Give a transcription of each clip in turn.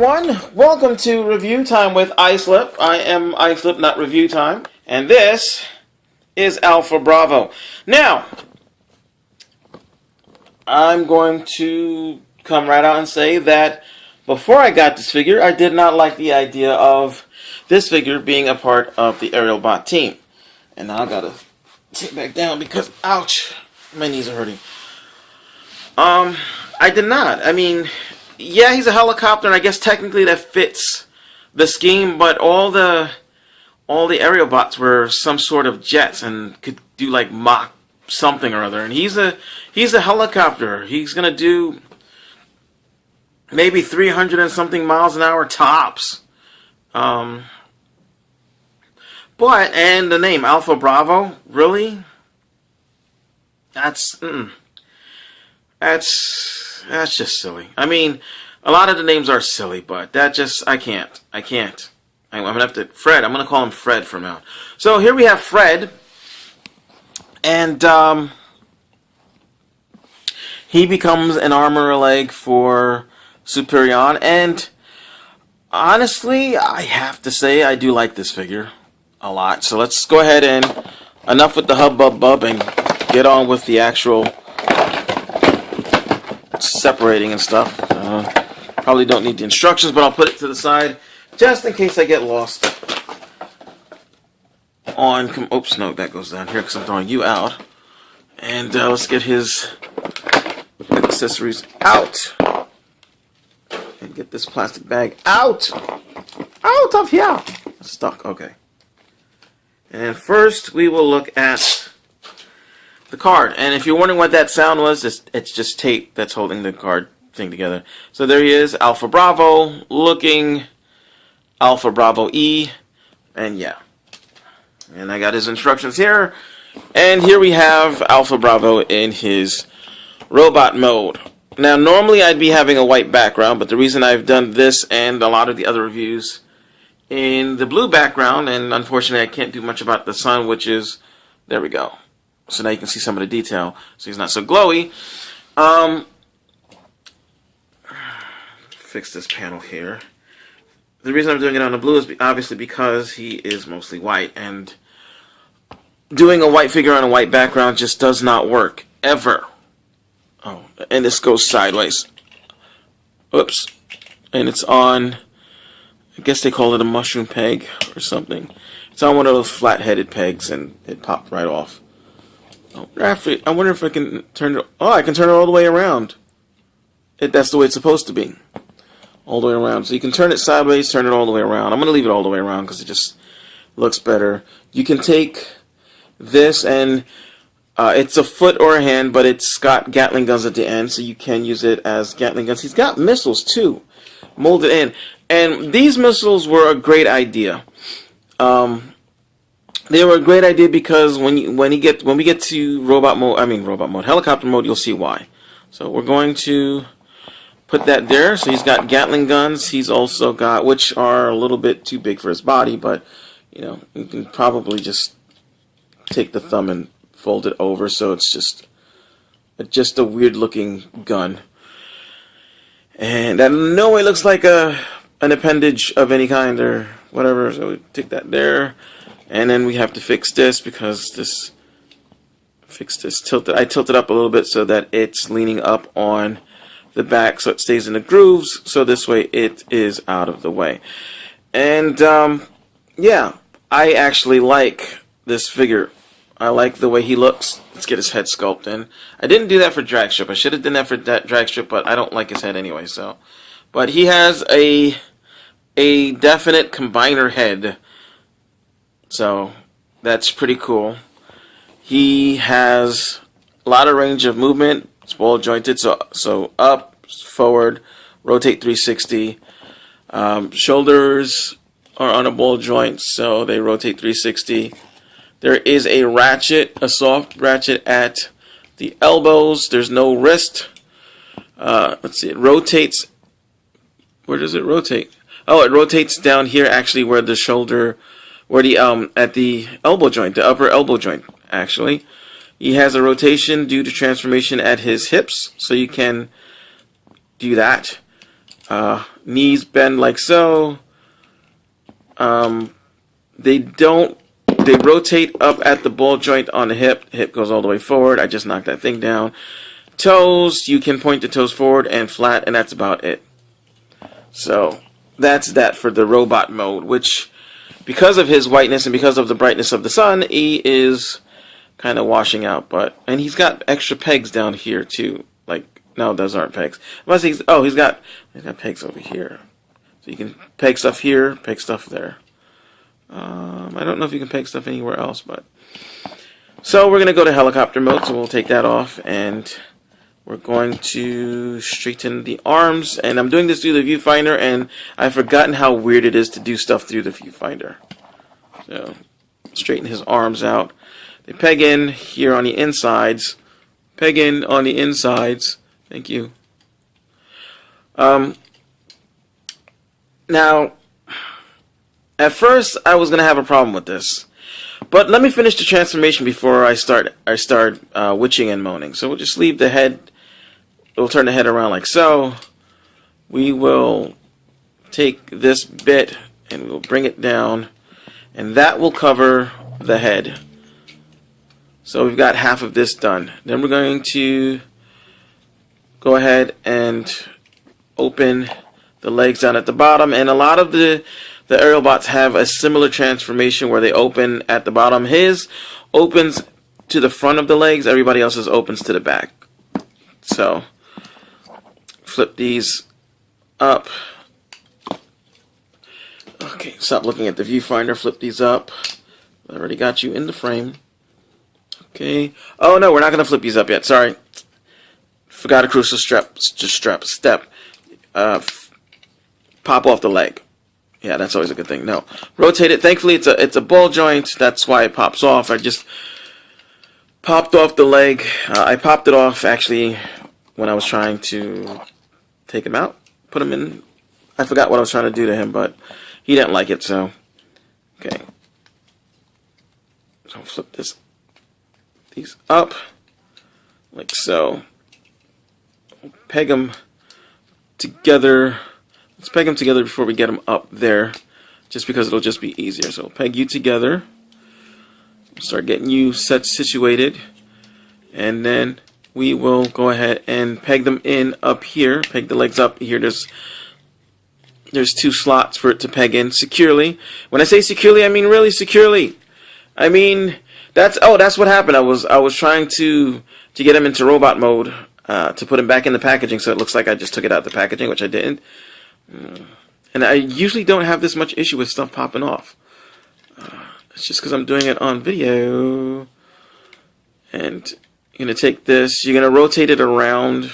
everyone. Welcome to Review Time with Islip. I am Islip, not Review Time. And this is Alpha Bravo. Now, I'm going to come right out and say that before I got this figure, I did not like the idea of this figure being a part of the Aerial Bot team. And now I gotta sit back down because, ouch, my knees are hurting. I did not. I mean, yeah, he's a helicopter, and I guess technically that fits the scheme, but all the aerial bots were some sort of jets and could do like Mach something or other. And he's a helicopter. He's gonna do maybe 300 and something miles an hour tops. But and the name Alpha Bravo, really? That's just silly. I mean, a lot of the names are silly, but that just, I can't. I'm gonna have to, Fred, I'm gonna call him Fred from now. So here we have Fred, and he becomes an armorer leg for Superion, and honestly, I have to say I do like this figure a lot. So let's go ahead and, enough with the hubbub and get on with the actual separating and stuff. Probably don't need the instructions, but I'll put it to the side just in case I get lost on. Oops, no, that goes down here because I'm throwing you out. And let's get his accessories out and get this plastic bag out of here. It's stuck. Okay. And first we will look at the card. And if you're wondering what that sound was, it's just tape that's holding the card thing together. So there he is, Alpha Bravo, looking Alpha Bravo E, and yeah. And I got his instructions here. And here we have Alpha Bravo in his robot mode. Now normally I'd be having a white background, but the reason I've done this and a lot of the other reviews in the blue background, and unfortunately I can't do much about the sun, which is, there we go. So now you can see some of the detail, so he's not so glowy. Fix this panel here. The reason I'm doing it on the blue is obviously because he is mostly white, and doing a white figure on a white background just does not work, ever. Oh, and this goes sideways. Oops. And it's on, I guess they call it a mushroom peg or something. It's on one of those flat-headed pegs, and it popped right off. Oh, I wonder if I can turn it. Oh, I can turn it all the way around. That's the way it's supposed to be. All the way around. So you can turn it sideways, turn it all the way around. I'm going to leave it all the way around because it just looks better. You can take this and it's a foot or a hand, but it's got Gatling guns at the end, so you can use it as Gatling guns. He's got missiles too, molded in. And these missiles were a great idea. They were a great idea because when we get to helicopter mode, you'll see why. So we're going to put that there. So he's got Gatling guns. He's also got, which are a little bit too big for his body, but you know, you can probably just take the thumb and fold it over, so it's just a weird looking gun. And that in no way looks like an appendage of any kind or whatever. So we take that there. And then we have to fix this because I tilted up a little bit so that it's leaning up on the back so it stays in the grooves, so this way it is out of the way. And yeah, I actually like this figure. I like the way he looks. Let's get his head sculpt in. I didn't do that for drag strip. I should have done that for drag strip, but I don't like his head anyway. So, but he has a definite combiner head. So that's pretty cool. He has a lot of range of movement. It's ball jointed, so up, forward, rotate 360. Shoulders are on a ball joint, so they rotate 360. There is a ratchet, a soft ratchet at the elbows. There's no wrist. Let's see, it rotates. Where does it rotate? Oh, it rotates down here, actually, where the shoulder, where the at the elbow joint, the upper elbow joint, actually. He has a rotation due to transformation at his hips, so you can do that. Knees bend like so. They rotate up at the ball joint on the hip. Hip goes all the way forward. I just knocked that thing down. Toes, you can point the toes forward and flat, and that's about it. So that's that for the robot mode, which, because of his whiteness and because of the brightness of the sun, he is kind of washing out. And he's got extra pegs down here too. Like, no, those aren't pegs. He's got pegs over here. So you can peg stuff here, peg stuff there. I don't know if you can peg stuff anywhere else, but so we're gonna go to helicopter mode. So we'll take that off, and we're going to straighten the arms. And I'm doing this through the viewfinder, and I've forgotten how weird it is to do stuff through the viewfinder. So straighten his arms out. They peg in here on the insides. Peg in on the insides. Thank you. Now, at first I was gonna have a problem with this, but let me finish the transformation before I start witching and moaning. So we'll just leave the head. We'll turn the head around like so. We will take this bit and we'll bring it down, and that will cover the head. So we've got half of this done. Then we're going to go ahead and open the legs down at the bottom, and a lot of the aerial bots have a similar transformation where they open at the bottom. His opens to the front of the legs, everybody else's opens to the back. So flip these up. Okay, stop looking at the viewfinder, flip these up. I already got you in the frame. Okay. Oh no, we're not gonna flip these up yet. Sorry. Forgot a crucial step. Pop off the leg. Yeah, that's always a good thing. No, rotate it. Thankfully, it's a ball joint. That's why it pops off. I just popped off the leg. I popped it off actually when I was trying to take him out, put him in. I forgot what I was trying to do to him, but he didn't like it. So, okay. So flip these up like so. Peg them together. Let's peg them together before we get them up there, just because it'll just be easier. So peg you together. Start getting you situated, and then we will go ahead and peg them in up here. Peg the legs up here. There's 2 slots for it to peg in securely. When I say securely, I mean really securely. I mean that's what happened. I was trying to get him into robot mode, to put him back in the packaging, so it looks like I just took it out of the packaging, which I didn't. And I usually don't have this much issue with stuff popping off. It's just because I'm doing it on video. And you're going to take this, you're going to rotate it around,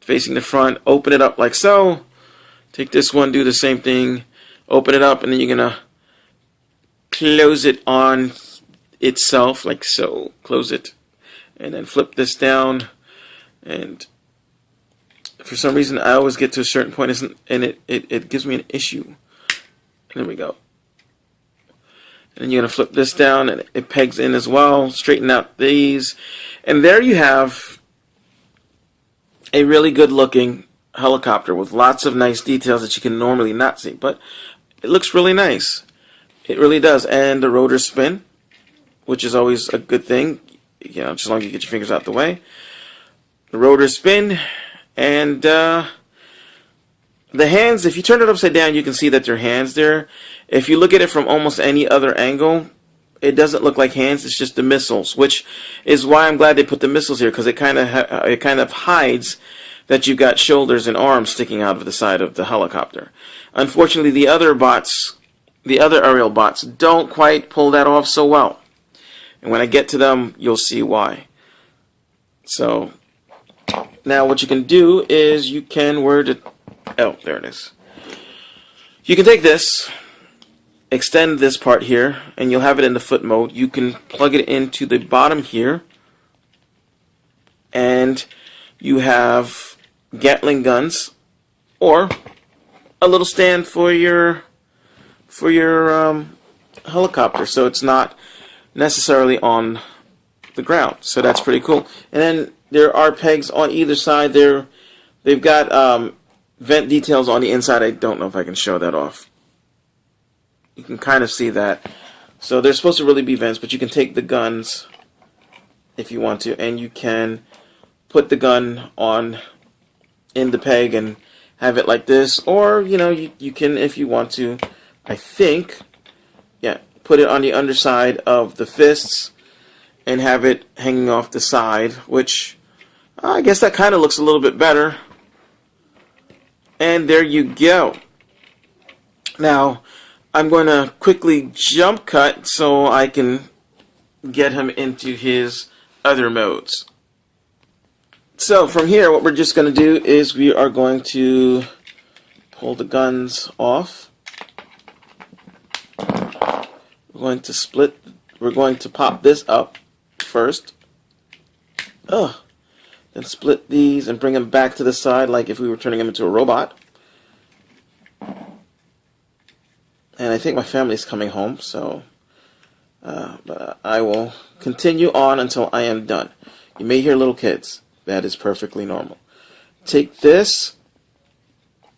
facing the front, open it up like so. Take this one, do the same thing, open it up, and then you're going to close it on itself like so. Close it. And then flip this down. And for some reason, I always get to a certain point, and it gives me an issue. There we go. And then you're going to flip this down, and it pegs in as well. Straighten out these. And there you have a really good-looking helicopter with lots of nice details that you can normally not see. But it looks really nice. It really does. And the rotors spin, which is always a good thing, you know, just as long as you get your fingers out the way. The rotors spin. And the hands, if you turn it upside down, you can see that there are hands there. If you look at it from almost any other angle, it doesn't look like hands. It's just the missiles, which is why I'm glad they put the missiles here, because it kind of hides that you've got shoulders and arms sticking out of the side of the helicopter. Unfortunately, the other aerial bots, don't quite pull that off so well. And when I get to them, you'll see why. So now what you can do is you can, oh, there it is. You can take this, extend this part here, and you'll have it in the foot mode. You can plug it into the bottom here, and you have Gatling guns, or a little stand for your helicopter, so it's not necessarily on the ground. So that's pretty cool. And then there are pegs on either side there. They've got vent details on the inside. I don't know if I can show that off. You can kind of see that. So they're supposed to really be vents, but you can take the guns if you want to, and you can put the gun on in the peg and have it like this, or you can, if you want to, I think, yeah, put it on the underside of the fists and have it hanging off the side, which I guess that kind of looks a little bit better. And there you go. Now I'm going to quickly jump cut so I can get him into his other modes. So from here, what we're just going to do is we are going to pull the guns off. We're going to split. We're going to pop this up first. Then split these and bring them back to the side like if we were turning them into a robot. And I think my family's coming home, so but I will continue on until I am done. You may hear little kids. That is perfectly normal. Take this,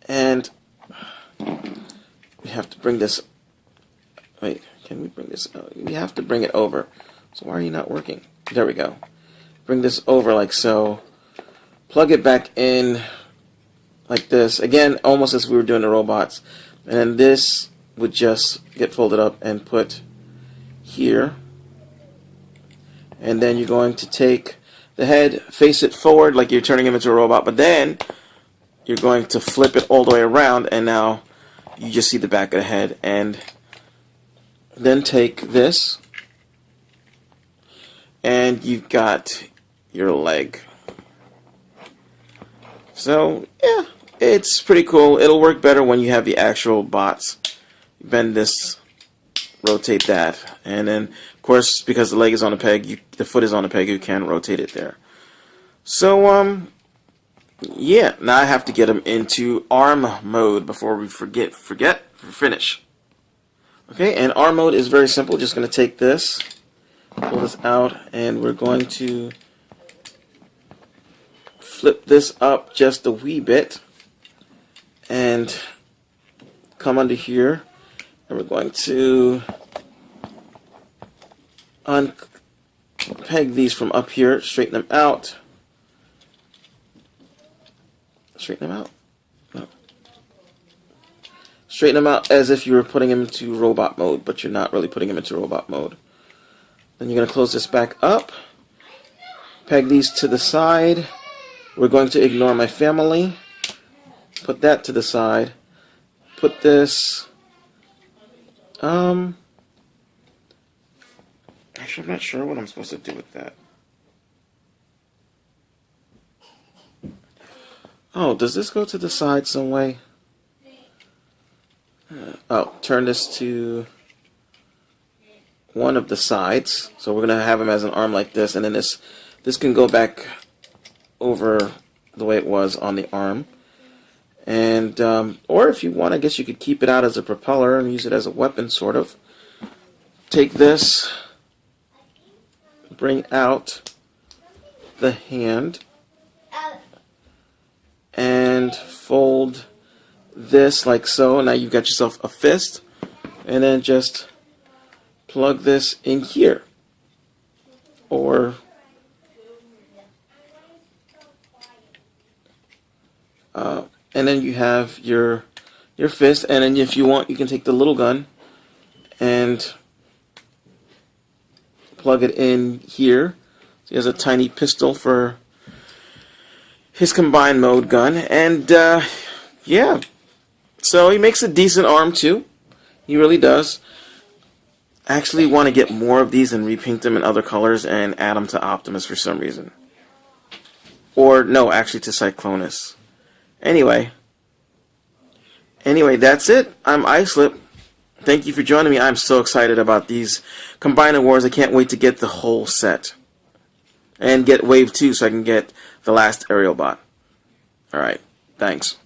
and we have to bring this. Wait, can we bring this? We have to bring it over. So why are you not working? There we go. Bring this over like so. Plug it back in like this. Again, almost as we were doing the robots. And then this would just get folded up and put here. And then you're going to take the head, face it forward like you're turning him into a robot, but then you're going to flip it all the way around, and now you just see the back of the head. And then take this, and you've got your leg. So yeah, it's pretty cool. It'll work better when you have the actual bots. Bend this, rotate that, and then of course because the leg is on a peg, the foot is on a peg, you can rotate it there. So yeah, now I have to get him into arm mode before we finish. Okay, and arm mode is very simple. Just going to take this, pull this out, and we're going to flip this up just a wee bit and come under here, and we're going to unpeg these from up here, straighten them out. Straighten them out? No. Straighten them out as if you were putting them into robot mode, but you're not really putting them into robot mode. Then you're going to close this back up, peg these to the side. We're going to ignore my family, put that to the side, put this, actually I'm not sure what I'm supposed to do with that. Oh, does this go to the side some way? Oh, turn this to one of the sides. So we're going to have him as an arm like this, and then this can go back over the way it was on the arm. And or if you want, I guess you could keep it out as a propeller and use it as a weapon, sort of. Take this, bring out the hand, and fold this like so. Now you've got yourself a fist, and then just plug this in here, or and then you have your fist. And then if you want, you can take the little gun and plug it in here. So he has a tiny pistol for his combined mode gun, and yeah, so he makes a decent arm too. He really does. I actually want to get more of these and repaint them in other colors and add them to Optimus for some reason. Or no, actually to Cyclonus. Anyway, that's it. I'm Islip. Thank you for joining me. I'm so excited about these Combiner Wars. I can't wait to get the whole set. And get Wave 2 so I can get the last aerial bot. Alright, thanks.